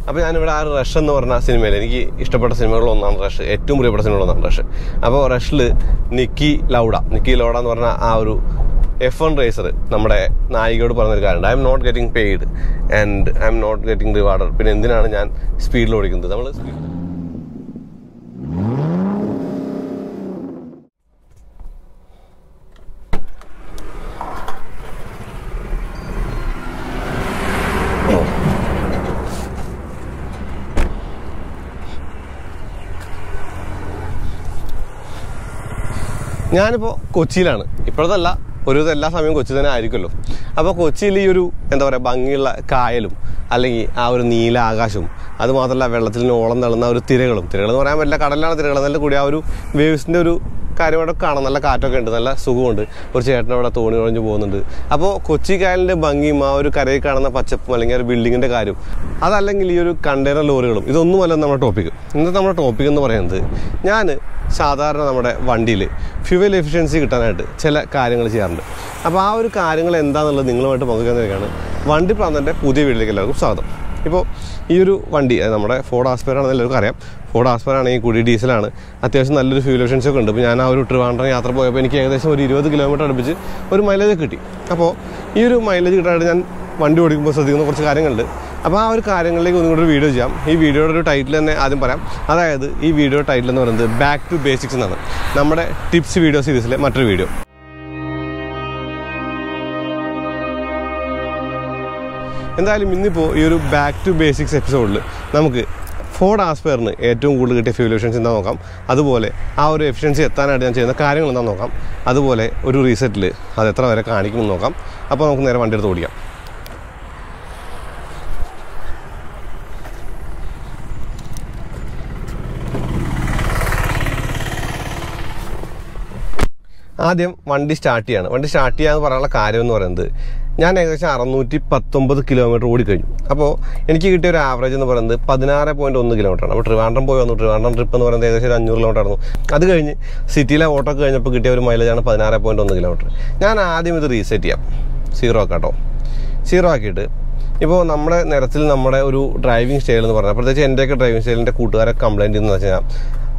അപ്പോൾ ഞാനിവിടെ ആ റഷ് എന്ന് പറഞ്ഞ സിനിമയിൽ എനിക്ക് ഇഷ്ടപ്പെട്ട സിനിമകളിലൊന്നാണ് റഷ്, ഏറ്റവും പ്രിയപ്പെട്ട സിനിമകളൊന്നാണ് റഷ്. അപ്പോൾ റഷിൽ നിക്കി ലൗഡ എന്ന് പറഞ്ഞ ആ ഒരു F1 റേസർ നമ്മുടെ നായികയോട് പറഞ്ഞൊരു കാര്യമുണ്ട്, I'm not getting paid and I'm not getting rewarded. പിന്നെ എന്തിനാണ് ഞാൻ സ്പീഡിൽ ഓടിക്കുന്നത്? നമ്മൾ ഞാനിപ്പോൾ കൊച്ചിയിലാണ്. ഇപ്പോഴത്തല്ല, ഒരുവിധം എല്ലാ സമയവും കൊച്ചി തന്നെ ആയിരിക്കുമല്ലോ. അപ്പോൾ കൊച്ചിയിൽ ഈ ഒരു എന്താ പറയുക ഭംഗിയുള്ള കായലും അല്ലെങ്കിൽ ആ ഒരു നീല ആകാശവും അതുമാത്രമല്ല വെള്ളത്തിൽ ഓളം തള്ളുന്ന ഒരു തിരകളെന്ന് പറയാൻ പറ്റില്ല, കടലിലാണ് തിരകൾ, നല്ല കൂടി ആ ഒരു വേവ്സിൻ്റെ ഒരു കാര്യമായിട്ടൊക്കെ കാണാം. നല്ല കാറ്റൊക്കെ ഉണ്ട്, നല്ല സുഖമുണ്ട്. ഒരു ചേട്ടനവിടെ തോണി ഒഴിഞ്ഞ് പോകുന്നുണ്ട്. അപ്പോൾ കൊച്ചി കായലിൻ്റെ ഭംഗിയും ആ ഒരു കരയിൽ കാണുന്ന പച്ചപ്പും അല്ലെങ്കിൽ ഒരു ബിൽഡിങ്ങിൻ്റെ കാര്യം, അതല്ലെങ്കിൽ ഈ ഒരു കണ്ടെയ്നർ ലോറികളും, ഇതൊന്നുമല്ല നമ്മുടെ ടോപ്പിക്ക്. ഇന്നത്തെ നമ്മുടെ ടോപ്പിക് എന്ന് പറയുന്നത്, ഞാൻ സാധാരണ നമ്മുടെ വണ്ടിയിൽ ഫ്യൂവൽ എഫിഷ്യൻസി കിട്ടാനായിട്ട് ചില കാര്യങ്ങൾ ചെയ്യാറുണ്ട്. അപ്പോൾ ആ ഒരു കാര്യങ്ങൾ എന്താണെന്നുള്ളത് നിങ്ങളുമായിട്ട് പങ്കുവയ്ക്കാനാണ് വണ്ടിപ്രാന്തൻ്റെ പുതിയ വീട്ടിലേക്ക് എല്ലാവർക്കും സ്വാഗതം. ഇപ്പോൾ ഈ ഒരു വണ്ടി നമ്മുടെ ഫോർഡ് ആസ്പയർ ആണെന്ന് എല്ലാവർക്കും അറിയാം. ഫോർഡ് ആസ്പയർ ആണെങ്കിൽ കൂടി ഡീസലാണ്, അത്യാവശ്യം നല്ലൊരു ഫ്യൂൽ എഫിഷ്യൻസി ഒക്കെ ഉണ്ട്. ഇപ്പോൾ ഞാൻ ആ ഒരു ട്രിവാൻഡ്രം യാത്ര പോയപ്പോൾ എനിക്ക് ഏകദേശം ഒരു 20 കിലോമീറ്റർ അടുപ്പിച്ച് ഒരു മൈലേജ് കിട്ടി. അപ്പോൾ ഈ ഒരു മൈലേജ് കിട്ടാനായിട്ട് ഞാൻ വണ്ടി ഓടിക്കുമ്പോൾ ശ്രദ്ധിക്കുന്ന കുറച്ച് കാര്യങ്ങളുണ്ട്. അപ്പോൾ ആ ഒരു കാര്യങ്ങളിലേക്ക് ഒന്നും കൂടി ഒരു വീഡിയോ ചെയ്യാം. ഈ വീഡിയോയുടെ ഒരു ടൈറ്റിൽ തന്നെ ആദ്യം പറയാം. അതായത് ഈ വീഡിയോയുടെ ടൈറ്റിൽ എന്ന് പറയുന്നത് ബാക്ക് ടു ബേസിക്സ് എന്നാണ്, നമ്മുടെ ടിപ്സ് വീഡിയോ സീരീസിലെ മറ്റൊരു വീഡിയോ. എന്തായാലും ഇന്നിപ്പോൾ ഈ ഒരു ബാക്ക് ടു ബേസിക്സ് എപ്പിസോഡിൽ നമുക്ക് ഫോർഡ് ആസ്പയറിന് ഏറ്റവും കൂടുതൽ കിട്ടിയ ഫ്യൂൽ എഫിഷ്യൻസി എന്താ നോക്കാം, അതുപോലെ ആ ഒരു എഫിഷ്യൻസി എത്താനായിട്ട് ഞാൻ ചെയ്യുന്ന കാര്യങ്ങൾ എന്താ നോക്കാം, അതുപോലെ ഒരു റീസെറ്റിൽ അത് എത്ര വരെ കാണിക്കുമെന്ന് നോക്കാം. അപ്പോൾ നമുക്ക് നേരെ വണ്ടി എടുത്ത് ഓടിക്കാം. ആദ്യം വണ്ടി സ്റ്റാർട്ട് ചെയ്യാണ്. വണ്ടി സ്റ്റാർട്ട് ചെയ്യാന്ന് പറയാനുള്ള കാര്യം എന്ന് പറയുന്നത്, ഞാൻ ഏകദേശം 619 കിലോമീറ്റർ ഓടിക്കഴിഞ്ഞു. അപ്പോൾ എനിക്ക് കിട്ടിയ ഒരു ആവറേജ് എന്ന് പറയുന്നത് 16.1 കിലോമീറ്ററാണ്. അപ്പോൾ ട്രിവാൻഡ്രം പോയി വന്നു. ട്രിവാൻഡ്രം ട്രിപ്പ് എന്ന് പറയുന്നത് ഏകദേശം 500 കിലോമീറ്റർ ആയിരുന്നു. അത് കഴിഞ്ഞ് സിറ്റിയിലെ ഓട്ടോ കഴിഞ്ഞപ്പോൾ കിട്ടിയ ഒരു മൈലേജാണ് 16.1 കിലോമീറ്റർ. ഞാൻ ആദ്യം ഇത് റീസെറ്റ് ചെയ്യാം, 0 ആക്കാം കേട്ടോ. 0 ആക്കിയിട്ട് ഇപ്പോൾ നമ്മുടെ നിരത്തിൽ നമ്മുടെ ഒരു ഡ്രൈവിംഗ് സ്റ്റൈൽ എന്ന് പറഞ്ഞാൽ, പ്രത്യേകിച്ച് എൻ്റെയൊക്കെ ഡ്രൈവിംഗ് സ്റ്റൈലിൻ്റെ കൂട്ടുകാരെ കംപ്ലയിൻറ്റ് എന്ന് വെച്ച് കഴിഞ്ഞാൽ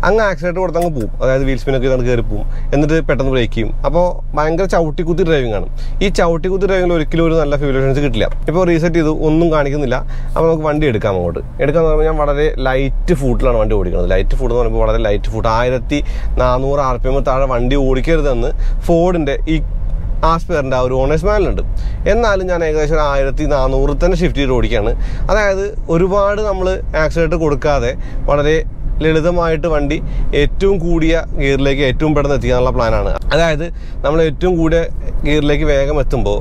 അങ്ങ് ആക്സിഡൻറ്റ് കൊടുത്തങ്ങ് പോവും. അതായത് വീൽ സ്പിനൊക്കെ ഇതാണ് കയറി പോവും, എന്നിട്ട് പെട്ടെന്ന് ബ്രേക്ക് ചെയ്യും. അപ്പോൾ ഭയങ്കര ചവിട്ടിക്കുത്തി ഡ്രൈവിംഗ് ആണ്. ഈ ചവിട്ടിക്കുത്തി ഡ്രൈവിംഗിൽ ഒരിക്കലും ഒരു നല്ല ഫ്യൂൽ എഫിഷ്യൻസി കിട്ടില്ല. ഇപ്പോൾ റീസെറ്റ് ചെയ്തു, ഒന്നും കാണിക്കുന്നില്ല. അപ്പോൾ നമുക്ക് വണ്ടി എടുക്കാം. എടുക്കാമെന്ന് പറയുമ്പോൾ ഞാൻ വളരെ ലൈറ്റ് ഫൂട്ടിലാണ് വണ്ടി ഓടിക്കുന്നത്. ലൈറ്റ് ഫൂട്ട് എന്ന് പറയുമ്പോൾ വളരെ ലൈറ്റ് ഫൂട്ട്, 1400 RPM താഴെ വണ്ടി ഓടിക്കരുതെന്ന് ഫോർഡിൻ്റെ ഈ ആസ്പയറിൻ്റെ ആ ഒരു ഓണേഴ്സ് മാനുവലുണ്ട്. എന്നാലും ഞാൻ ഏകദേശം 1400 തന്നെ ഷിഫ്റ്റ് ചെയ്ത് ഓടിക്കുകയാണ്. അതായത് ഒരുപാട് നമ്മൾ ആക്സിഡൻറ്റ് കൊടുക്കാതെ വളരെ ലളിതമായിട്ട് വണ്ടി ഏറ്റവും കൂടിയ ഗിയറിലേക്ക് ഏറ്റവും പെട്ടെന്ന് എത്തിക്കാനുള്ള പ്ലാനാണ്. അതായത് നമ്മൾ ഏറ്റവും കൂടിയ ഗിയറിലേക്ക് വേഗം എത്തുമ്പോൾ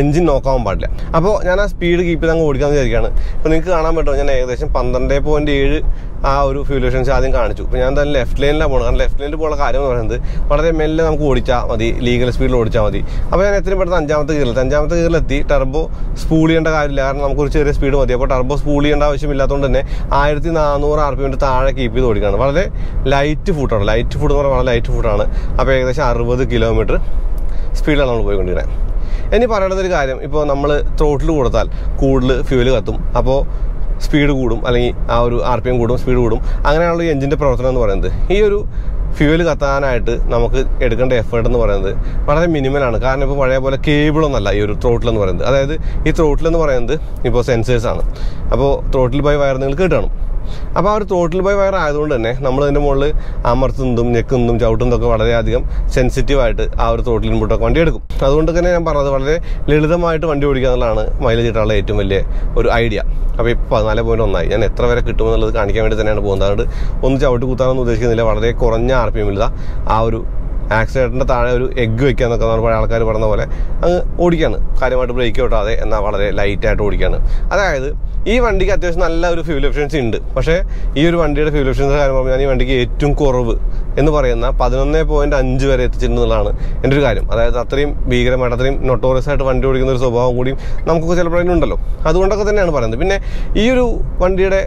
എൻജിൻ നോക്കാവാൻ പാടില്ല. അപ്പോൾ ഞാൻ ആ സ്പീഡ് കീപ്പ് ചെയ്ത് അങ്ങ് ഓടിക്കാമെന്ന് വിചാരിക്കുകയാണ്. ഇപ്പോൾ നിങ്ങൾക്ക് കാണാൻ പറ്റുമോ, ഞാൻ ഏകദേശം 12.7 ആ ഒരു ഫ്യൂൽ എഫിഷ്യൻസി ആദ്യം കാണിച്ചു. ഇപ്പോൾ ഞാൻ എന്തായാലും ലെഫ്റ്റ് ലൈനിലാണ് പോകുന്നത്. കാരണം ലെഫ്റ്റ് ലൈനിൽ പോകുന്ന കാര്യം എന്ന് പറയുന്നത് വളരെ മെല്ലെ നമുക്ക് ഓടിച്ചാൽ മതി, ലീഗൽ സ്പീഡിൽ ഓടിച്ചാൽ മതി. അപ്പോൾ ഞാൻ എത്രയും പെട്ടെന്ന് 5ാമത്തെ ഗിയറിലെത്തി. ടർബോ സ്പൂൾ ചെയ്യേണ്ട കാര്യമില്ല, കാരണം നമുക്കൊരു ചെറിയ സ്പീഡ് മതി. അപ്പോൾ ടർബോ സ്പൂൾ ചെയ്യേണ്ട ആവശ്യമില്ലാത്തതുകൊണ്ട് തന്നെ 1400 RPM താഴെ കീപ്പ് ചെയ്ത് ഓടിക്കുകയാണ്. വളരെ ലൈറ്റ് ഫുട്ടാണ്. ലൈറ്റ് ഫുഡ് എന്ന് പറഞ്ഞാൽ വളരെ ലൈറ്റ് ഫുഡാണ്. അപ്പോൾ ഏകദേശം 60 കിലോമീറ്റർ സ്പീഡിലാണ് നമ്മൾ പോയിക്കൊണ്ടിരിക്കുന്നത്. ഇനി പറയേണ്ടതൊരു കാര്യം, ഇപ്പോൾ നമ്മൾ ത്രോട്ടിൽ കൊടുത്താൽ കൂടുതൽ ഫ്യൂല് കത്തും. അപ്പോൾ സ്പീഡ് കൂടും, അല്ലെങ്കിൽ ആ ഒരു RPM കൂടും, സ്പീഡ് കൂടും. അങ്ങനെയുള്ള ഈ എഞ്ചിൻ്റെ പ്രവർത്തനം എന്ന് പറയുന്നത്, ഈ ഒരു ഫ്യൂവൽ കത്താനായിട്ട് നമുക്ക് എടുക്കേണ്ട എഫേർട്ട് എന്ന് പറയുന്നത് വളരെ മിനിമലാണ്. കാരണം ഇപ്പോൾ പഴയ പോലെ കേബിളൊന്നല്ല ഈ ഒരു ത്രോട്ടിൽ എന്ന് പറയുന്നത്. അതായത് ഈ ത്രോട്ടിൽ എന്ന് പറയുന്നത് ഇപ്പോൾ സെൻസേഴ്സാണ്. അപ്പോൾ ത്രോട്ടിൽ ബൈ വയർ നിങ്ങൾ കേട്ടാണ്. അപ്പോൾ ആ ഒരു ത്രോട്ടിൽ ബൈ വയർ ആയതുകൊണ്ട് തന്നെ നമ്മളതിൻ്റെ മുകളിൽ അമർത്തുന്നതും ഞെക്കുന്നതും ചവിട്ടുന്നതൊക്കെ വളരെയധികം സെൻസിറ്റീവായിട്ട് ആ ഒരു ത്രോട്ടിൽ ഇൻപുട്ടൊക്കെ വണ്ടി എടുക്കും. അതുകൊണ്ട് തന്നെ ഞാൻ പറഞ്ഞത് വളരെ ലളിതമായിട്ട് വണ്ടി ഓടിക്കുക എന്നുള്ളതാണ് മൈലേജ് കിട്ടാനുള്ള ഏറ്റവും വലിയ ഒരു ഐഡിയ. അപ്പോൾ ഇപ്പോൾ 14.1 ഞാൻ എത്ര വരെ കിട്ടുമെന്നുള്ളത് കാണിക്കാൻ വേണ്ടി തന്നെയാണ് പോകുന്നത്. അതുകൊണ്ട് ഒന്ന് ചവിട്ടി കുത്താനൊന്നും ഉദ്ദേശിക്കുന്നില്ല. വളരെ കുറഞ്ഞ RPM ആ ഒരു ആക്സിഡൻറ്റിൻ്റെ താഴെ ഒരു എഗ്ഗ് വയ്ക്കുക എന്നൊക്കെ പഴയ ആൾക്കാർ പറഞ്ഞ പോലെ അങ്ങ് ഓടിക്കുകയാണ്. കാര്യമായിട്ട് ബ്രേക്ക് ഓട്ടാതെ, എന്നാൽ വളരെ ലൈറ്റായിട്ട് ഓടിക്കുകയാണ്. അതായത് ഈ വണ്ടിക്ക് അത്യാവശ്യം നല്ല ഒരു ഫ്യൂൽ എഫിഷ്യൻസി ഉണ്ട്. പക്ഷേ ഈ ഒരു വണ്ടിയുടെ ഫ്യൂൽ എഫിഷ്യൻസി കാര്യം പറഞ്ഞാൽ ഞാൻ ഈ വണ്ടിക്ക് ഏറ്റവും കുറവ് എന്ന് പറയുന്ന 11.5 വരെ എത്തിച്ചിട്ടുള്ളതാണ് എൻ്റെ ഒരു കാര്യം. അതായത് അത്രയും ഭീകരമായിട്ട്, അത്രയും നൊട്ടോറിയസ് ആയിട്ട് വണ്ടി ഓടിക്കുന്ന ഒരു സ്വഭാവം കൂടിയും നമുക്കൊക്കെ ചിലപ്പോഴുണ്ടല്ലോ. അതുകൊണ്ടൊക്കെ തന്നെയാണ് പറയുന്നത്. പിന്നെ ഈ ഒരു വണ്ടിയുടെ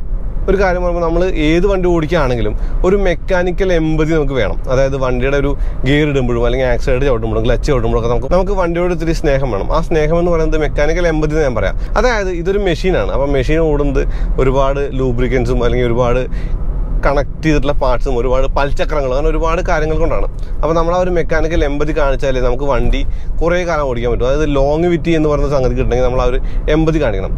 ഒരു കാര്യം പറയുമ്പോൾ നമ്മൾ ഏത് വണ്ടി ഓടിക്കുകയാണെങ്കിലും ഒരു മെക്കാനിക്കൽ എമ്പതി നമുക്ക് വേണം. അതായത് വണ്ടിയുടെ ഒരു ഗിയർ ഇടുമ്പോഴും അല്ലെങ്കിൽ ആക്സിലേറ്റർ ചവിട്ടുമ്പോഴും ക്ലച്ച് ചവിട്ടുമ്പോഴൊക്കെ നമുക്ക് വണ്ടിയോട് ഇത്തിരി സ്നേഹം വേണം. ആ സ്നേഹം എന്ന് പറയുന്നത് മെക്കാനിക്കൽ എമ്പതി എന്ന് ഞാൻ പറയാം. അതായത് ഇതൊരു മെഷീനാണ്. അപ്പോൾ മെഷീൻ ഓടുന്നത് ഒരുപാട് ലൂബ്രിക്കൻസും അല്ലെങ്കിൽ ഒരുപാട് കണക്ട് ചെയ്തിട്ടുള്ള പാർട്സും ഒരുപാട് പൽചക്രങ്ങളും അങ്ങനെ ഒരുപാട് കാര്യങ്ങൾ കൊണ്ടാണ്. അപ്പോൾ നമ്മൾ ആ ഒരു മെക്കാനിക്കൽ എമ്പതി കാണിച്ചാലേ നമുക്ക് വണ്ടി കുറേ കാലം ഓടിക്കാൻ പറ്റും. അതായത് ലോങ്ങിവിറ്റി എന്ന് പറയുന്ന സംഗതി കിട്ടണമെങ്കിൽ നമ്മൾ ആ ഒരു എമ്പതി കാണിക്കണം.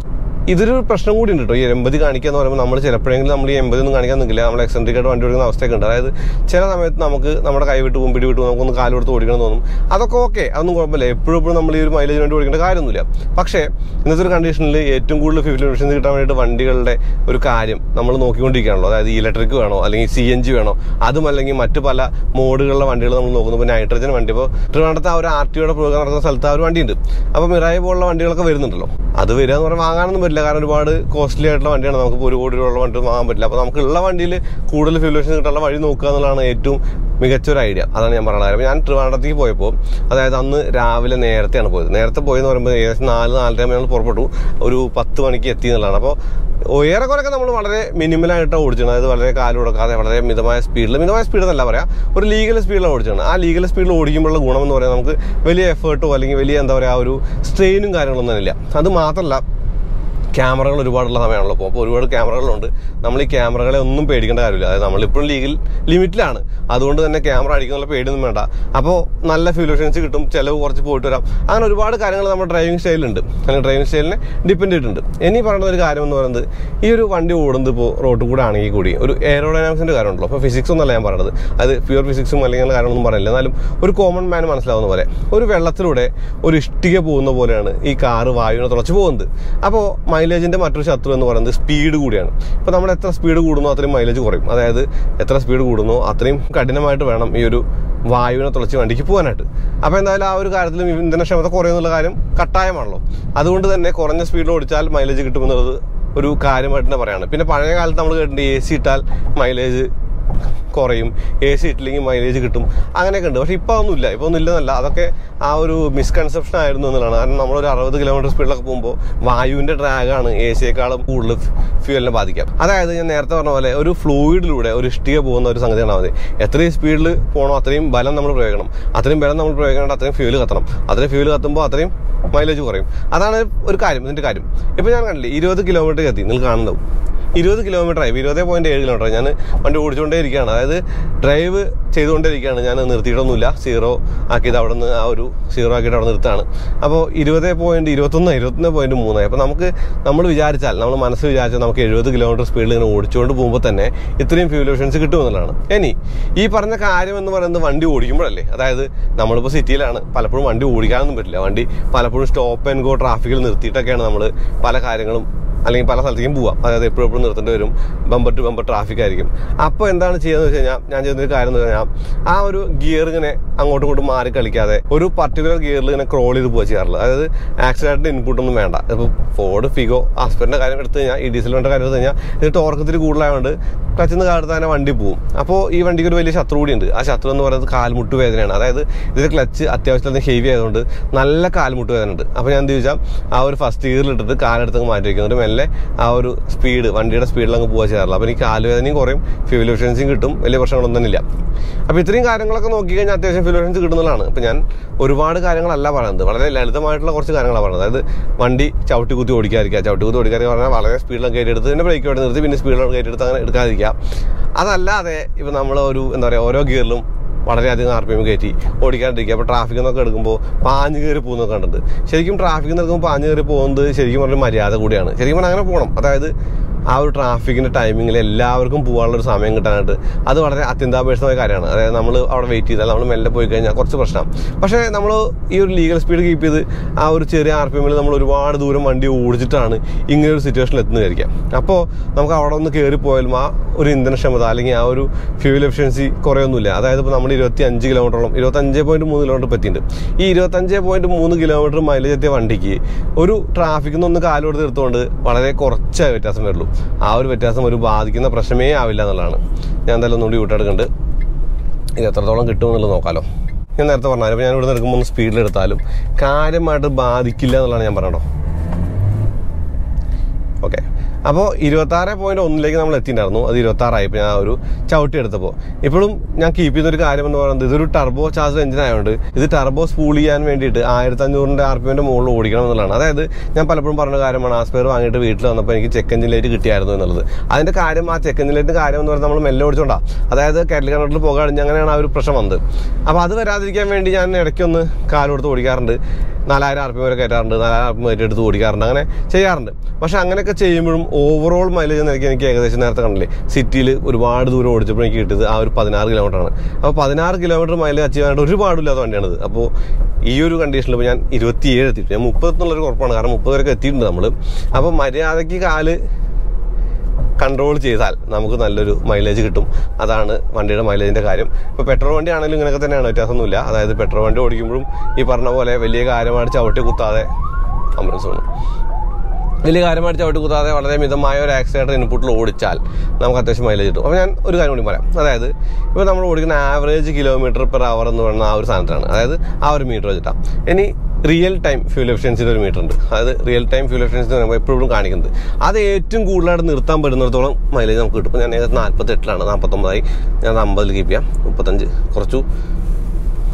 ഇതൊരു പ്രശ്നം കൂടി ഉണ്ട് കേട്ടോ. ഈ എമ്പതി കാണിക്കുക എന്ന് പറയുമ്പോൾ നമ്മൾ ചിലപ്പോഴെങ്കിലും നമ്മൾ ഈ എമ്പതി ഒന്നും കാണിക്കാൻ നിൽക്കില്ല. നമ്മൾ എക്സെൻട്രിക്കായിട്ട് വണ്ടി ഓടിക്കുന്ന അവസ്ഥയൊക്കെ ഉണ്ട്. അതായത് ചില സമയത്ത് നമുക്ക് നമ്മുടെ കൈ വിട്ട് പോകും, പിടി വിട്ട് നമുക്കൊന്ന് കാല് കൊടുത്ത് ഓടിക്കണം തോന്നും. അതൊക്കെ ഓക്കെ, അതൊന്നും കുഴപ്പമില്ല. എപ്പോഴും നമ്മൾ ഈ ഒരു മൈലേജ് വേണ്ടി ഓടിക്കേണ്ട കാര്യമൊന്നുമില്ല. പക്ഷേ ഇന്നത്തെ ഒരു കണ്ടീഷനിൽ ഏറ്റവും കൂടുതൽ ഫ്യൂൽ എഫിഷ്യൻസി കിട്ടാൻ വേണ്ടിയിട്ട് വണ്ടികളുടെ ഒരു കാര്യം നമ്മൾ നോക്കിക്കൊണ്ടിരിക്കുകയാണല്ലോ. അതായത് ഇലക്ട്രിക് വേണോ അല്ലെങ്കിൽ CNG വേണോ, അതും അല്ലെങ്കിൽ മറ്റ് പല മോഡുകളിലെ വണ്ടികൾ നമ്മൾ നോക്കുന്നു. ഇപ്പോൾ നൈട്രജൻ വണ്ടി, ഇപ്പോൾ ട്രിവാൻഡ്രത്ത് ആ ഒരു RTOയുടെ പ്രോഗ്രാം നടക്കുന്ന സ്ഥലത്ത് ആ ഒരു വണ്ടിയുണ്ട്. അപ്പോൾ മിറായി പോലുള്ള വണ്ടികളൊക്കെ വരുന്നുണ്ടല്ലോ. അത് വരിക എന്ന് പറഞ്ഞാൽ വാങ്ങാനൊന്നും പറ്റില്ല, കാരണം ഒരുപാട് കോസ്റ്റ്ലി ആയിട്ടുള്ള വണ്ടിയാണ്. നമുക്ക് 1 കോടി രൂപയുള്ള വണ്ടി വാങ്ങാൻ പറ്റില്ല. അപ്പോൾ നമുക്കുള്ള വണ്ടിയിൽ കൂടുതൽ ഫ്യൂൽ എഫിഷ്യൻസി കിട്ടാനുള്ള വഴി നോക്കുക എന്നുള്ളതാണ് ഏറ്റവും മികച്ചൊരു ഐഡിയ. അതാണ് ഞാൻ പറയുന്നത്. അപ്പോൾ ഞാൻ ട്രിവാൻഡ്രത്തേക്ക് പോയപ്പോൾ, അതായത് അന്ന് രാവിലെ നേരത്തെയാണ് പോയത്. നേരത്തെ പോയെന്ന് പറയുമ്പോൾ ഏകദേശം 4-4:30 ഞങ്ങൾ പുറപ്പെട്ടു. ഒരു 10 മണിക്ക് എത്തി എന്നുള്ളതാണ്. അപ്പോൾ ഏറെക്കുറെയൊക്കെ നമ്മൾ വളരെ മിനിമലായിട്ടാണ് ഓടിച്ചത്. അതായത് വളരെ കാല് കൊടുക്കാതെ വളരെ മിതമായ സ്പീഡിൽ എന്നല്ല പറയാം, ഒരു ലീഗൽ സ്പീഡിലാണ് ഓടിച്ചത്. ആ ലീഗൽ സ്പീഡിൽ ഓടിക്കുമ്പോഴുള്ള ഗുണം എന്ന് പറയാൻ നമുക്ക് വലിയ എഫേർട്ടോ അല്ലെങ്കിൽ വലിയ എന്താ പറയുക ഒരു സ്ട്രെയിനും കാര്യങ്ങളൊന്നും ഇല്ല. അത് മാത്രമല്ല, ക്യാമറകൾ ഒരുപാടുള്ള സമയമാണല്ലോ. അപ്പോൾ ഒരുപാട് ക്യാമറകളുണ്ട്. നമ്മൾ ഈ ക്യാമറകളെ ഒന്നും പേടിക്കേണ്ട കാര്യമില്ല. അതായത് നമ്മളിപ്പോഴും ലീഗൽ ലിമിറ്റിലാണ്. അതുകൊണ്ട് തന്നെ ക്യാമറ അടിക്കുന്നുള്ള പേടിയൊന്നും വേണ്ട. അപ്പോൾ നല്ല ഫ്യൂൽ എഫിഷ്യൻസി കിട്ടും, ചിലവ് കുറച്ച് പോയിട്ട് വരാം. അങ്ങനെ ഒരുപാട് കാര്യങ്ങൾ നമ്മുടെ ഡ്രൈവിംഗ് സ്റ്റൈലുണ്ട്. അങ്ങനെ ഡ്രൈവിംഗ് സ്റ്റൈലിനെ ഡിപ്പെൻഡ് ചെയ്തിട്ടുണ്ട്. ഇനി പറയുന്ന ഒരു കാര്യം എന്ന് പറയുന്നത്, ഈ ഒരു വണ്ടി ഓടുന്നത് ഇപ്പോൾ റോഡിൽ കൂടെ ആണെങ്കിൽ കൂടി ഒരു എയറോഡൈനാമിക്സിൻ്റെ കാര്യമുണ്ടല്ലോ. അപ്പോൾ ഫിസിക്സ് ഒന്നല്ല ഞാൻ പറയുന്നത്, അത് പ്യുവർ ഫിസിക്സും അല്ലെങ്കിൽ കാര്യങ്ങളൊന്നും പറയില്ല. എന്നാലും ഒരു കോമൺ മാൻ മനസ്സിലാവുന്ന പോലെ ഒരു വെള്ളത്തിലൂടെ ഒരു ഇഷ്ടിക പോകുന്ന പോലെയാണ് ഈ കാറ് വായുവിനെ തുളച്ച് പോകുന്നത്. അപ്പോൾ മൈലേജിന്റെ മറ്റൊരു ശത്രു എന്ന് പറയുന്നത് സ്പീഡ് കൂടിയാണ്. ഇപ്പോൾ നമ്മൾ എത്ര സ്പീഡ് കൂടുന്നോ അത്രയും മൈലേജ് കുറയും. അതായത് എത്ര സ്പീഡ് കൂടുന്നോ അത്രയും കഠിനമായിട്ട് വേണം ഈ ഒരു വായുവിനെ തുളച്ച് വണ്ടിക്ക് പോകാനായിട്ട്. അപ്പോൾ എന്തായാലും ആ ഒരു കാര്യത്തിലും ഇന്ധനക്ഷമത കുറയുന്നുള്ള കാര്യം കട്ടായമാണല്ലോ. അതുകൊണ്ട് തന്നെ കുറഞ്ഞ സ്പീഡിൽ ഓടിച്ചാൽ മൈലേജ് കിട്ടുമെന്നുള്ളത് ഒരു കാര്യമായിട്ട് തന്നെ പറയാണ്. പിന്നെ പഴയ കാലത്ത് നമ്മൾ കേട്ടിട്ടുണ്ട് AC ഇട്ടാൽ മൈലേജ് കുറയും, AC ഇട്ടില്ലെങ്കിൽ മൈലേജ് കിട്ടും, അങ്ങനെയൊക്കെ ഉണ്ട്. പക്ഷെ ഇപ്പോൾ ഒന്നുമില്ല, ഇപ്പോൾ ഒന്നും ഇല്ലെന്നല്ല, അതൊക്കെ ആ ഒരു മിസ്കൺസെപ്ഷൻ ആയിരുന്നു എന്നുള്ളതാണ്. കാരണം നമ്മളൊരു 60 കിലോമീറ്റർ സ്പീഡിലൊക്കെ പോകുമ്പോൾ വായുവിൻ്റെ ഡ്രാഗാണ് AC-യേക്കാളും കൂടുതൽ ഫ്യൂവലിനെ ബാധിക്കാം. അതായത് ഞാൻ നേരത്തെ പറഞ്ഞ പോലെ ഒരു ഫ്ലൂയിഡിലൂടെ ഒരു ഇഷ്ടിക പോകുന്ന ഒരു സംഗതിയാണ് മതി. എത്രയും സ്പീഡിൽ പോകണോ അത്രയും ബലം നമ്മൾ പ്രയോഗിക്കണം. അത്രയും ബലം നമ്മൾ പ്രയോഗിക്കേണ്ട അത്രയും ഫ്യൂല് കത്തണം. അത്രയും ഫ്യൂല് കത്തുമ്പോൾ അത്രയും മൈലേജ് കുറയും. അതാണ് ഒരു കാര്യം, ഇതിൻ്റെ കാര്യം. ഇപ്പോൾ ഞാൻ കണ്ടില്ലേ 20 കിലോമീറ്റർ എത്തി, നിങ്ങൾ കാണുന്നുണ്ടാവും. 20 കിലോമീറ്ററായി, 20.7 കിലോമീറ്റർ ഞാൻ വണ്ടി ഓടിച്ചുകൊണ്ടേ ഇരിക്കുകയാണ്. അതായത് ഡ്രൈവ് ചെയ്തുകൊണ്ടേയിരിക്കുകയാണ്. ഞാൻ നിർത്തിയിട്ടൊന്നുമില്ല, 0 ആക്കിയത് അവിടെ നിന്ന് ആ ഒരു 0 ആക്കിയിട്ട് അവിടെ നിർത്താണ്. അപ്പോൾ 21.3. അപ്പോൾ നമ്മൾ വിചാരിച്ചാൽ, നമ്മൾ മനസ്സ് വിചാരിച്ചാൽ നമുക്ക് 70 കിലോമീറ്റർ സ്പീഡിൽ ഇങ്ങനെ ഓടിച്ചുകൊണ്ട് പോകുമ്പോൾ തന്നെ ഇത്രയും ഫ്യൂൽ എഫിഷ്യൻസി കിട്ടുമെന്നുള്ളതാണ്. ഇനി ഈ പറഞ്ഞ കാര്യം എന്ന് പറയുന്നത് വണ്ടി ഓടിക്കുമ്പോഴല്ലേ. അതായത് നമ്മളിപ്പോൾ സിറ്റിയിലാണ്, പലപ്പോഴും വണ്ടി ഓടിക്കാനൊന്നും പറ്റില്ല. വണ്ടി പലപ്പോഴും സ്റ്റോപ്പ് ആൻഡ് ഗോ ട്രാഫിക്കിൽ നിർത്തിയിട്ടൊക്കെയാണ് നമ്മൾ പല കാര്യങ്ങളും അല്ലെങ്കിൽ പല സ്ഥലത്തേക്കും പോവാം. അതായത് എപ്പോഴും നിർത്തേണ്ടി വരും, ബമ്പർ ടു ബമ്പർ ട്രാഫിക് ആയിരിക്കും. അപ്പോൾ എന്താണ് ചെയ്യുന്നത് വെച്ച് കഴിഞ്ഞാൽ, ഞാൻ ചെയ്യുന്നൊരു കാര്യം എന്ന് പറഞ്ഞാൽ ആ ഒരു ഗിയർ ഇങ്ങനെ അങ്ങോട്ടും ഇങ്ങോട്ടും മാറി കളിക്കാതെ ഒരു പർട്ടിക്കുലർ ഗിയറിൽ ഇങ്ങനെ ക്രോൾ ചെയ്ത് പോവുക ചെയ്യാറുള്ളത്. അതായത് ആക്സിലേറ്ററിന്റെ ഇൻപുട്ടൊന്നും വേണ്ട. ഇപ്പോൾ ഫോർഡ് ഫിഗോ ആസ്പെറിന്റെ കാര്യം എടുത്തു കഴിഞ്ഞാൽ, ഈ ഡീസൽ വണ്ടിയുടെ കാര്യം എടുത്തു കഴിഞ്ഞാൽ, ഇത് ടോർക്കത്തിൽ കൂടുതലായതുകൊണ്ട് ക്ലച്ചിൽ നിന്ന് കാലത്ത് തന്നെ വണ്ടി പോവും. അപ്പോൾ ഈ വണ്ടിക്ക് ഒരു വലിയ ശത്രു കൂടിയുണ്ട്. ആ ശത്രു എന്ന് പറയുന്നത് കാൽമുട്ട് വേദനയാണ്. അതായത് ഇതിന്റെ ക്ലച്ച് അത്യാവശ്യത്തിൽ ഹെവി ആയതുകൊണ്ട് നല്ല കാൽമുട്ട് വേദന ഉണ്ട്. അപ്പോൾ ഞാൻ എന്ത് ചോദിച്ചാൽ ആ ഒരു ഫസ്റ്റ് ഗിയറിൽ ഇട്ടിട്ട് കാലെടുത്ത് മാറ്റി വയ്ക്കുന്നുണ്ട്. മെല്ലെ ആ ഒരു സ്പീഡ്, വണ്ടിയുടെ സ്പീഡിൽ അങ്ങ് പോകാൻ ചെയ്യാറില്ല. അപ്പോൾ എനിക്ക് കാലുവേദനയും കുറയും, ഫ്യൂൽ എഫിഷ്യൻസിയും കിട്ടും, വലിയ പ്രശ്നങ്ങളൊന്നും തന്നെ ഇല്ല. അപ്പോൾ ഇത്രയും കാര്യങ്ങളൊക്കെ നോക്കി കഴിഞ്ഞാൽ അത്യാവശ്യം ഫ്യൂൽ എഫിഷ്യൻസി കിട്ടുന്നതാണ്. അപ്പോൾ ഞാൻ ഒരുപാട് കാര്യങ്ങളല്ല പറയുന്നത്, വളരെ ലളിതമായിട്ടുള്ള കുറച്ച് കാര്യങ്ങളാണ് പറയുന്നത്. അതായത് വണ്ടി ചവിട്ടി കുത്തി ഓടിക്കാതിരിക്കുക പറഞ്ഞാൽ വളരെ സ്പീഡിലൊക്കെ കയറ്റിയെടുത്ത് പിന്നെ ബ്രേക്ക് വേണ്ടി നിർത്തി പിന്നെ സ്പീഡിലൊക്കെ കയറ്റിയെടുത്ത് അങ്ങനെ എടുക്കാതിരിക്കുക. അതല്ലാതെ ഇപ്പോൾ നമ്മൾ എന്താ പറയുക, ഓരോ ഗിയറിലും വളരെയധികം RPM കയറ്റി ഓടിക്കാണ്ടിരിക്കുക. അപ്പോൾ ട്രാഫിക്കിൽ നിന്നൊക്കെ എടുക്കുമ്പോൾ പാഞ്ഞ് കയറി പോകുന്നൊക്കെ കണ്ടിട്ടുണ്ട്. ശരിക്കും ട്രാഫിക്കിൽ നിന്ന് എടുക്കുമ്പോൾ പാഞ്ഞ് കയറി പോകുന്നത് ശരിക്കും പറഞ്ഞാൽ മര്യാദ കൂടിയാണ്. ശരിക്കും പറഞ്ഞാൽ അങ്ങനെ പോകണം. അതായത് ആ ഒരു ട്രാഫിക്കിൻ്റെ ടൈമിങ്ങിൽ എല്ലാവർക്കും പോകാനുള്ളൊരു സമയം കിട്ടാനായിട്ട് അത് വളരെ അത്യന്താപേക്ഷിതമായ കാര്യമാണ്. അതായത് നമ്മൾ അവിടെ വെയിറ്റ് ചെയ്താൽ നമ്മൾ മെല്ലെ പോയി കഴിഞ്ഞാൽ കുറച്ച് പ്രശ്നം. പക്ഷേ നമ്മൾ ഈ ഒരു ലീഗൽ സ്പീഡ് കീപ്പ് ചെയ്ത് ആ ഒരു ചെറിയ RPMൽ നമ്മൾ ഒരുപാട് ദൂരം വണ്ടി ഓടിച്ചിട്ടാണ് ഇങ്ങനെ ഒരു സിറ്റുവേഷനിൽ എത്തുന്നത് വിചാരിക്കാം. അപ്പോൾ നമുക്ക് അവിടെ ഒന്ന് കയറിപ്പോയാലും ആ ഒരു ഇന്ധനക്ഷമത അല്ലെങ്കിൽ ആ ഒരു ഫ്യൂൽ എഫിഷ്യൻസി കുറയൊന്നുമില്ല. അതായത് ഇപ്പോൾ നമ്മൾ 25 കിലോമീറ്ററോളം 25.3 കിലോമീറ്റർ പറ്റിയിട്ടുണ്ട്. ഈ 25.3 കിലോമീറ്റർ മൈലേജ് എത്തിയ വണ്ടിക്ക് ഒരു ട്രാഫിക്കിൽ നിന്ന് കാല് കൊടുത്ത് എടുത്തുകൊണ്ട് വളരെ കുറച്ചേ വ്യത്യാസം വരുള്ളൂ. ആ ഒരു വ്യത്യാസം ഒരു ബാധിക്കുന്ന പ്രശ്നമേ ആവില്ല എന്നുള്ളതാണ്. ഞാൻ എന്തായാലും ഒന്നുകൂടി വിട്ടെടുക്കുന്നുണ്ട്. ഇത് എത്രത്തോളം കിട്ടുമെന്നുള്ളത് നോക്കാമല്ലോ. ഞാൻ നേരത്തെ പറഞ്ഞാൽ ഇപ്പോൾ ഞാൻ ഇവിടെ നിന്ന് എടുക്കുമ്പോൾ ഒന്ന് സ്പീഡിലെടുത്താലും കാര്യമായിട്ട് ബാധിക്കില്ല എന്നുള്ളതാണ് ഞാൻ പറഞ്ഞോ. ഓക്കെ, അപ്പോൾ 26.1 നമ്മൾ എത്തിയിട്ടുണ്ടായിരുന്നു. അത് 26 ഇപ്പോൾ ഞാൻ ഒരു ചവിട്ടി എടുത്തപ്പോൾ. ഇപ്പോഴും ഞാൻ കീപ്പ് ചെയ്യുന്നൊരു കാര്യം എന്ന് പറയുന്നത് ഇതൊരു ടർബോ ചാർജ് എഞ്ചിൻ ആയതുകൊണ്ട് ഇത് ടർബോ സ്പൂൾ ചെയ്യാൻ വേണ്ടിയിട്ട് 1500 RPM മുകളിൽ ഓടിക്കണം എന്നുള്ളതാണ്. അതായത് ഞാൻ പലപ്പോഴും പറഞ്ഞ കാര്യമാണ്, ആസ്പെയർ വാങ്ങിയിട്ട് വീട്ടിൽ വന്നപ്പോൾ എനിക്ക് ചെക്ക് എഞ്ചിൻ ലൈറ്റ് കിട്ടിയായിരുന്നു എന്നുള്ളത്. അതിൻ്റെ കാര്യം, ആ ചെക്ക് എഞ്ചിൻ ലൈറ്റിൻ്റെ കാര്യം എന്ന് പറഞ്ഞാൽ നമ്മൾ മെല്ലെ ഓടിച്ചോണ്ടാണ്. അതായത് കേരള കണ്ടോട്ടിൽ പുക അടിഞ്ഞ് അങ്ങനെയാണ് ആ ഒരു പ്രശ്നം വന്നത്. അപ്പോൾ അത് വരാതിരിക്കാൻ വേണ്ടി ഞാൻ ഇടയ്ക്കൊന്ന് കാലെടുത്ത് ഓടിക്കാറുണ്ട്. 4000 RPM വരെ കയറ്റാറുണ്ട്, 4000 RPM വരെ എടുത്ത് ഓടിക്കാറുണ്ട്, അങ്ങനെ ചെയ്യാറുണ്ട്. പക്ഷെ അങ്ങനെയൊക്കെ ചെയ്യുമ്പോഴും ഓവറോൾ മൈലേജ് എനിക്ക് ഏകദേശം നേരത്തെ കണ്ടില്ലേ സിറ്റിയിൽ ഒരുപാട് ദൂരം ഓടിച്ചപ്പോൾ എനിക്ക് കിട്ടിയത് ആ ഒരു 16 കിലോമീറ്ററാണ്. അപ്പോൾ 16 കിലോമീറ്റർ മൈലേജ് അച്ചീവ് ആയിട്ട് ഒരുപാടില്ലാത്ത വണ്ടിയാണിത്. അപ്പോൾ ഈ ഒരു കണ്ടീഷനിൽ ഇപ്പോൾ ഞാൻ 27 എത്തിയിട്ട് ഞാൻ 30 എന്നുള്ളൊരു കുഴപ്പമാണ്, കാരണം 30 വരെയൊക്കെ എത്തിയിട്ടുണ്ട് നമ്മൾ. അപ്പോൾ മര്യാദയ്ക്ക് കാല് കൺട്രോൾ ചെയ്താൽ നമുക്ക് നല്ലൊരു മൈലേജ് കിട്ടും. അതാണ് വണ്ടിയുടെ മൈലേജിൻ്റെ കാര്യം. ഇപ്പോൾ പെട്രോൾ വണ്ടി ആണെങ്കിലും ഇങ്ങനെയൊക്കെ തന്നെയാണ്, വ്യത്യാസമൊന്നുമില്ല. അതായത് പെട്രോൾ വണ്ടി ഓടിക്കുമ്പോഴും ഈ പറഞ്ഞ പോലെ വലിയ കാര്യമായിട്ട് ചവിട്ടി കുത്താതെ ചവിട്ടി കുത്താതെ വളരെ മിതമായ ഒരു ആക്സിലേറ്റർ ഇൻപുട്ടിൽ ഓടിച്ചാൽ നമുക്ക് അത്യാവശ്യം മൈലേജ് കിട്ടും. അപ്പോൾ ഞാൻ ഒരു കാര്യം കൂടി പറയാം. അതായത് ഇപ്പോൾ നമ്മൾ ഓടിക്കുന്ന ആവറേജ് കിലോമീറ്റർ പെർ അവർ എന്ന് പറയുന്ന ആ ഒരു സാധനത്തിലാണ്, അതായത് ആ ഒരു മീറ്റർ വെച്ചിട്ടാണ്. ഇനി റിയൽ ടൈം ഫ്യൂൽ എഫിഷ്യൻസിയുടെ ഒരു മീറ്റർ ഉണ്ട്. അതായത് റിയൽ ടൈം ഫ്യൂൽ എഫിഷ്യൻസി നമ്മൾ എപ്പോഴും കാണിക്കുന്നത് അത് ഏറ്റവും കൂടുതലായിട്ട് നിർത്താൻ പറ്റുന്നിടത്തോളം മൈലേജ് നമുക്ക് കിട്ടും. ഇപ്പോൾ ഞാൻ ഏകദേശം 48 49 ഞാൻ 50 കീപ്പ് ചെയ്യാം. 35 കുറച്ചു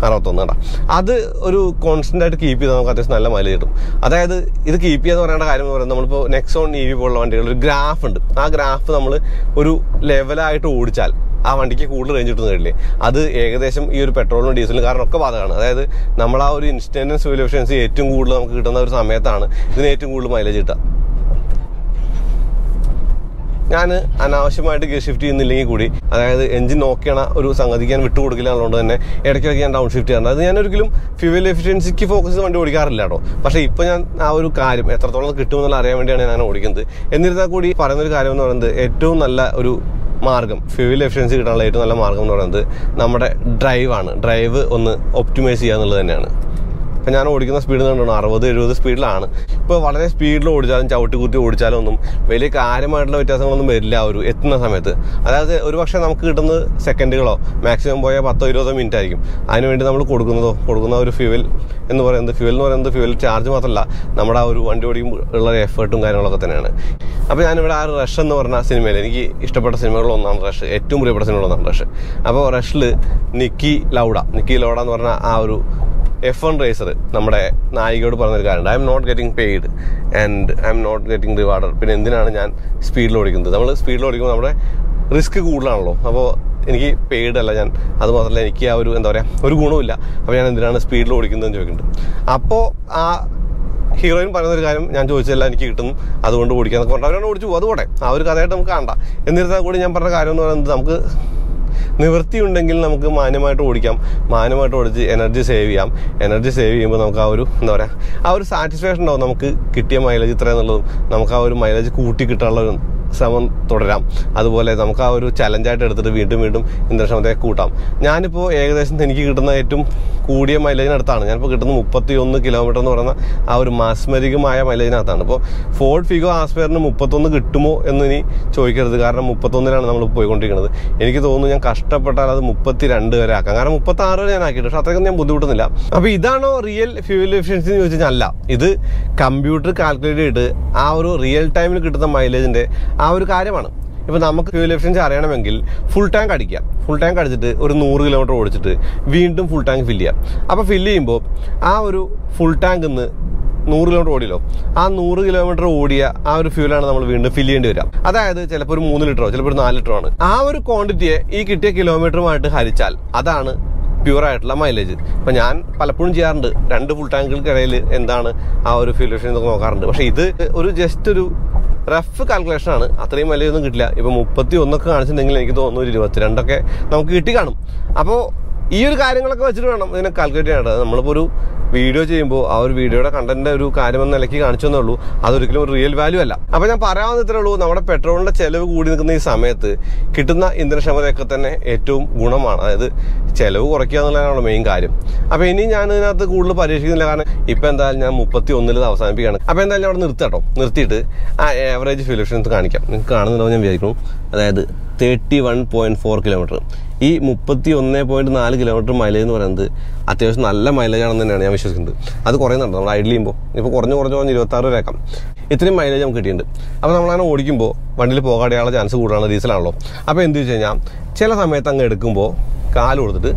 61 കേട്ടോ. അത് ഒരു കോൺസ്റ്റന്റ് ആയിട്ട് കീപ്പ് ചെയ്താൽ നമുക്ക് അത്യാവശ്യം നല്ല മൈലേജ് കിട്ടും. അതായത് ഇത് കീപ്പ് ചെയ്യാന്ന് പറയേണ്ട കാര്യം എന്ന് പറയുന്നത് നമ്മളിപ്പോൾ നെക്സോൺ EV പോലുള്ള വണ്ടികൾ ഒരു ഗ്രാഫ് ഉണ്ട്. ആ ഗ്രാഫ് നമ്മൾ ഒരു ലെവലായിട്ട് ഓടിച്ചാൽ ആ വണ്ടിക്ക് കൂടുതൽ റേഞ്ച് കിട്ടുന്ന കഴിയില്ലേ, അത് ഏകദേശം ഈ ഒരു പെട്രോളിനും ഡീസലിനും കാരണം ഒക്കെ ബാധകമാണ്. അതായത് നമ്മൾ ആ ഒരു ഇൻസ്റ്റന്റൻസ് ഫ്യൂൽ എഫിഷ്യൻസി ഏറ്റവും കൂടുതൽ നമുക്ക് കിട്ടുന്ന ഒരു സമയത്താണ് ഇതിന് ഏറ്റവും കൂടുതൽ മൈലേജ് കിട്ടുക. ഞാൻ അനാവശ്യമായിട്ട് ഗിയർ ഷിഫ്റ്റ് ചെയ്യുന്നില്ലെങ്കിൽ കൂടി, അതായത് എഞ്ചിൻ നോക്കിയാണ് ഒരു സംഗതിക്ക് ഞാൻ വിട്ടുകൊടുക്കില്ല എന്നുള്ളത് തന്നെ ഇടയ്ക്കിടയ്ക്ക് ഞാൻ ഡൗൺ ഷിഫ്റ്റ് ചെയ്യാറുണ്ട്. അത് ഞാൻ ഒരിക്കലും ഫ്യൂവൽ എഫിഷ്യൻസിക്ക് ഫോക്കസ് ചെയ്ത് വണ്ടി ഓടിക്കാറില്ല കേട്ടോ. പക്ഷേ ഇപ്പോൾ ഞാൻ ആ ഒരു കാര്യം എത്രത്തോളം കിട്ടുമെന്നുള്ള അറിയാൻ വേണ്ടിയാണ് ഞാൻ ഓടിക്കുന്നത്. എന്നിരുന്നാൽ കൂടി പറയുന്നൊരു കാര്യം എന്ന് പറയുന്നത് ഏറ്റവും നല്ല ഒരു മാർഗം, ഫ്യൂവൽ എഫിഷ്യൻസി കിട്ടാനുള്ള ഏറ്റവും നല്ല മാർഗം എന്ന് പറയുന്നത് നമ്മുടെ ഡ്രൈവ് ഒന്ന് ഒപ്റ്റിമൈസ് ചെയ്യുക എന്നുള്ളത് തന്നെയാണ്. ഇപ്പം ഞാൻ ഓടിക്കുന്ന സ്പീഡ് കണ്ടോ 60-70 സ്പീഡിലാണ്. ഇപ്പോൾ വളരെ സ്പീഡിൽ ഓടിച്ചാലും ചവിട്ടി കുത്തി ഓടിച്ചാലും ഒന്നും വലിയ കാര്യമായിട്ടുള്ള വ്യത്യാസങ്ങളൊന്നും വരില്ല ആ ഒരു എത്തുന്ന സമയത്ത്. അതായത് ഒരു പക്ഷേ നമുക്ക് കിട്ടുന്നത് സെക്കൻഡുകളോ മാക്സിമം പോയാൽ 10-20 മിനിറ്റ് ആയിരിക്കും. അതിനുവേണ്ടി നമ്മൾ കൊടുക്കുന്ന ഒരു ഫ്യൂവൽ എന്ന് പറയുന്നത് ഫ്യൂവൽ ചാർജ് മാത്രമല്ല, നമ്മുടെ ആ ഒരു വണ്ടി ഓടിക്കുമ്പോൾ ഉള്ള എഫേർട്ടും കാര്യങ്ങളൊക്കെ തന്നെയാണ്. അപ്പോൾ ഞാനിവിടെ ആ റഷ് എന്ന് പറഞ്ഞ സിനിമയിൽ എനിക്ക് ഇഷ്ടപ്പെട്ട സിനിമകളിലൊന്നാണ് റഷ്, ഏറ്റവും പ്രിയപ്പെട്ട സിനിമകളൊന്നാണ് റഷ്. അപ്പോൾ റഷിൽ നിക്കി ലൗഡ എന്ന് പറഞ്ഞ ആ ഒരു F1 റേസർ നമ്മുടെ നായികയോട് പറഞ്ഞൊരു കാര്യമുണ്ട്, I'm not getting paid and I'm not getting rewarded. പിന്നെ എന്തിനാണ് ഞാൻ സ്പീഡിൽ ഓടിക്കുന്നത്? നമ്മൾ സ്പീഡിൽ ഓടിക്കുമ്പോൾ നമ്മുടെ റിസ്ക് കൂടുതലാണല്ലോ. അപ്പോൾ എനിക്ക് പെയ്ഡ് അല്ല ഞാൻ, അത് മാത്രമല്ല എനിക്ക് ആ ഒരു ഒരു ഗുണമില്ല. അപ്പോൾ ഞാൻ എന്തിനാണ് സ്പീഡിൽ ഓടിക്കുന്നതെന്ന് ചോദിക്കുന്നുണ്ട്. അപ്പോൾ ആ ഹീറോയിൻ പറയുന്നൊരു കാര്യം, ഞാൻ ചോദിച്ചതല്ല എനിക്ക് കിട്ടുന്നു അതുകൊണ്ട് ഓടിക്കാന്നൊക്കെ പറഞ്ഞാൽ അവരാണ് ഓടിച്ചു പോകും. അതുകൂടെ ആ ഒരു കഥയായിട്ട് നമുക്ക് കാണണ്ട. എന്നിരുന്നാൽ കൂടി ഞാൻ പറഞ്ഞ കാര്യം എന്ന് പറയുന്നത് നമുക്ക് നിവൃത്തിയുണ്ടെങ്കിൽ നമുക്ക് മാന്യമായിട്ട് ഓടിക്കാം, മാന്യമായിട്ട് ഓടിച്ച് എനർജി സേവ് ചെയ്യാം. എനർജി സേവ് ചെയ്യുമ്പോൾ നമുക്ക് ആ ഒരു ആ ഒരു സാറ്റിസ്ഫാക്ഷൻ ഉണ്ടാവും. നമുക്ക് കിട്ടിയ മൈലേജ് ഇത്ര എന്നുള്ളതും നമുക്ക് ആ ഒരു മൈലേജ് കൂട്ടി കിട്ടാനുള്ള ഒരു ശ്രമം തുടരാം. അതുപോലെ നമുക്ക് ആ ഒരു ചലഞ്ചായിട്ട് എടുത്തിട്ട് വീണ്ടും ഇന്ധനക്ഷമതയെ കൂട്ടാം. ഞാനിപ്പോൾ ഏകദേശം എനിക്ക് കിട്ടുന്ന ഏറ്റവും കൂടിയ മൈലേജിനടുത്താണ്. ഞാനിപ്പോൾ കിട്ടുന്ന 31 കിലോമീറ്റർ എന്ന് പറയുന്ന ആ ഒരു മാസ്മരികമായ മൈലേജിനകത്താണ്. ഇപ്പോൾ ഫോർഡ് ഫിഗോ ആസ്പെയറിന് 31 കിട്ടുമോ എന്ന് ഇനി ചോദിക്കരുത്, കാരണം 31 നമ്മൾ പോയിക്കൊണ്ടിരിക്കുന്നത്. എനിക്ക് തോന്നുന്നു ഞാൻ കഷ്ടപ്പെട്ടാൽ അത് 32 വരെ ആക്കാം, കാരണം 36 വരെ ഞാൻ ആക്കിയിട്ട്, പക്ഷെ അത്രയ്ക്കും ഞാൻ ബുദ്ധിമുട്ടുന്നില്ല. അപ്പോൾ ഇതാണോ റിയൽ ഫ്യൂവൽ എഫിഷ്യൻസി എന്ന് ചോദിച്ചാൽ അല്ല, ഇത് കമ്പ്യൂട്ടർ കാൽക്കുലേറ്റ് ചെയ്തിട്ട് ആ ഒരു റിയൽ ടൈമിൽ കിട്ടുന്ന മൈലേജിന്റെ ആ ഒരു കാര്യമാണ്. ഇപ്പോൾ നമുക്ക് ഫ്യൂവൽ എഫിഷ്യൻസി അറിയണമെങ്കിൽ ഫുൾ ടാങ്ക് അടിക്കുക. ഫുൾ ടാങ്ക് അടിച്ചിട്ട് ഒരു 100 കിലോമീറ്റർ ഓടിച്ചിട്ട് വീണ്ടും ഫുൾ ടാങ്ക് ഫില്ല് ചെയ്യാം. അപ്പോൾ ഫില്ല് ചെയ്യുമ്പോൾ ആ ഒരു ഫുൾ ടാങ്കിൽ നിന്ന് 100 കിലോമീറ്റർ ഓടിയല്ലോ, ആ 100 കിലോമീറ്റർ ഓടിയ ആ ഒരു ഫ്യൂലാണ് നമ്മൾ വീണ്ടും ഫില്ല് ചെയ്യേണ്ടി വരിക. അതായത് ചിലപ്പോൾ ഒരു 3 ലിറ്ററോ ചിലപ്പോൾ ഒരു 4 ലിറ്ററോ ആണ്. ആ ഒരു ക്വാണ്ടിറ്റിയെ ഈ കിട്ടിയ കിലോമീറ്ററുമായിട്ട് ഹരിച്ചാൽ അതാണ് പ്യൂറായിട്ടുള്ള മൈലേജ്. അപ്പം ഞാൻ പലപ്പോഴും ചെയ്യാറുണ്ട്, 2 ഫുൾ ടാങ്കുകൾക്കിടയിൽ എന്താണ് ആ ഒരു ഫ്യൂൽ എഫിഷ്യൻസി നോക്കാറുണ്ട്. പക്ഷേ ഇത് ഒരു ജസ്റ്റ് ഒരു റഫ് കാൽക്കുലേഷൻ ആണ്, അത്രയും മൈലേജ് ഒന്നും കിട്ടില്ല. ഇപ്പം 31 കാണിച്ചിട്ടുണ്ടെങ്കിൽ എനിക്ക് തോന്നുന്നു 22 നമുക്ക് കിട്ടി കാണും. അപ്പോൾ ഈ ഒരു കാര്യങ്ങളൊക്കെ വെച്ചിട്ട് വേണം ഇതിനെ കാൽക്കുലേറ്റ് ചെയ്യേണ്ടത്. നമ്മളിപ്പോൾ ഒരു വീഡിയോ ചെയ്യുമ്പോൾ ആ ഒരു വീഡിയോയുടെ കണ്ടന്റിന്റെ ഒരു കാര്യം എന്ന നിലയ്ക്ക് കാണിച്ചെന്നേ ഉള്ളൂ, അതൊരിക്കലും ഒരു റിയൽ വാല്യൂ അല്ല. അപ്പോൾ ഞാൻ പറയാവുന്ന ഇത്രേ ഉള്ളൂ, നമ്മുടെ പെട്രോളിന്റെ ചെലവ് കൂടി നിൽക്കുന്ന ഈ സമയത്ത് കിട്ടുന്ന ഇന്ധനക്ഷമതയൊക്കെ തന്നെ ഏറ്റവും ഗുണമാണ്. അതായത് ചെലവ് കുറയ്ക്കുക എന്നുള്ളതാണ് മെയിൻ കാര്യം. അപ്പോൾ ഇനി ഞാൻ ഇതിനകത്ത് കൂടുതൽ പരീക്ഷിക്കുന്നില്ല, കാരണം ഇപ്പം എന്തായാലും ഞാൻ 31 അവസാനിപ്പിക്കുകയാണ്. അപ്പോൾ എന്തായാലും ഞാൻ അവിടെ നിർത്തിയിട്ട് ആ ആവറേജ് ഫ്യൂൽ എഫിഷ്യൻസി കാണിക്കാം. നിങ്ങൾക്ക് കാണുന്നുണ്ടോ ഞാൻ വിചാരിക്കുന്നു. അതായത് 31.4 കിലോമീറ്റർ. ഈ 31.4 കിലോമീറ്റർ മൈലേജ് എന്ന് പറയുന്നത് അത്യാവശ്യം നല്ല മൈലേജ് ആണെന്ന് തന്നെയാണ് ഞാൻ വിശ്വസിക്കുന്നത്. അത് കുറയുന്നുണ്ട് നമ്മൾ ഐഡിൽ ചെയ്യുമ്പോൾ. ഇപ്പോൾ കുറഞ്ഞ് 26 വരെയാക്കാം. ഇത്രയും മൈലേജ് നമുക്ക് കിട്ടിയിട്ടുണ്ട്. അപ്പോൾ നമ്മളങ്ങനെ ഓടിക്കുമ്പോൾ വണ്ടിയിൽ പോകാതെയുള്ള ചാൻസ് കൂടുതലാണ്, ഡീസലാണല്ലോ. അപ്പോൾ എന്ത് വെച്ച് കഴിഞ്ഞാൽ ചില സമയത്ത് അങ്ങ് എടുക്കുമ്പോൾ കാല് കൊടുത്തിട്ട്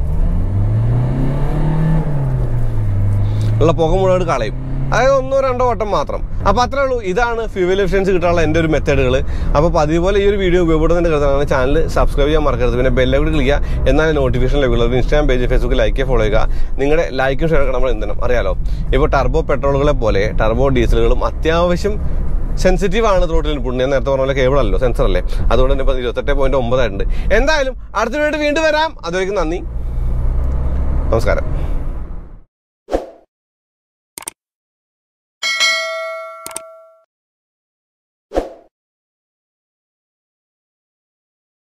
ഉള്ള പുക മുഴുവൻ കളയും. അതായത് 1-2 വട്ടം മാത്രം. അപ്പോൾ അത്രേ ഉള്ളൂ. ഇതാണ് ഫ്യൂവൽ എഫിഷ്യൻസി കിട്ടാനുള്ള എൻ്റെ ഒരു മെത്തേഡുകൾ. അപ്പോൾ അതുപോലെ ഈ ഒരു വീഡിയോ ഉപയോഗപ്പെടുന്നതിൻ്റെ കരുതാണ് ചാനൽ സബ്സ്ക്രൈബ് ചെയ്യാൻ മറക്കരുത്. പിന്നെ ബെല്ലൈക്കൺ ക്ലിക്ക് ചെയ്യുക, എന്നാലും നോട്ടിഫിക്കേഷൻ ലഭിക്കുള്ളൂ. Instagram page, Facebook like follow ചെയ്യുക. നിങ്ങളുടെ ലൈക്കും ഷെയറൊക്കെ നമ്മൾ എന്തിനും അറിയാലോ. ഇപ്പോൾ ടർബോ പെട്രോളുകളെ പോലെ ടർബോ ഡീസലുകളും അത്യാവശ്യം സെൻസിറ്റീവ് ആണ് ത്രോട്ടിൽ ഇൻപുട്ട്. ഞാൻ നേരത്തെ പറഞ്ഞ പോലെ കേബിളല്ലോ, സെൻസർ അല്ലേ. അതുകൊണ്ട് തന്നെ ഇപ്പോൾ 28.9 ആയിട്ടുണ്ട്. എന്തായാലും അടുത്ത വീഡിയോ വീണ്ടും വരാം. അതുവരെയ്ക്കും നന്ദി, നമസ്കാരം.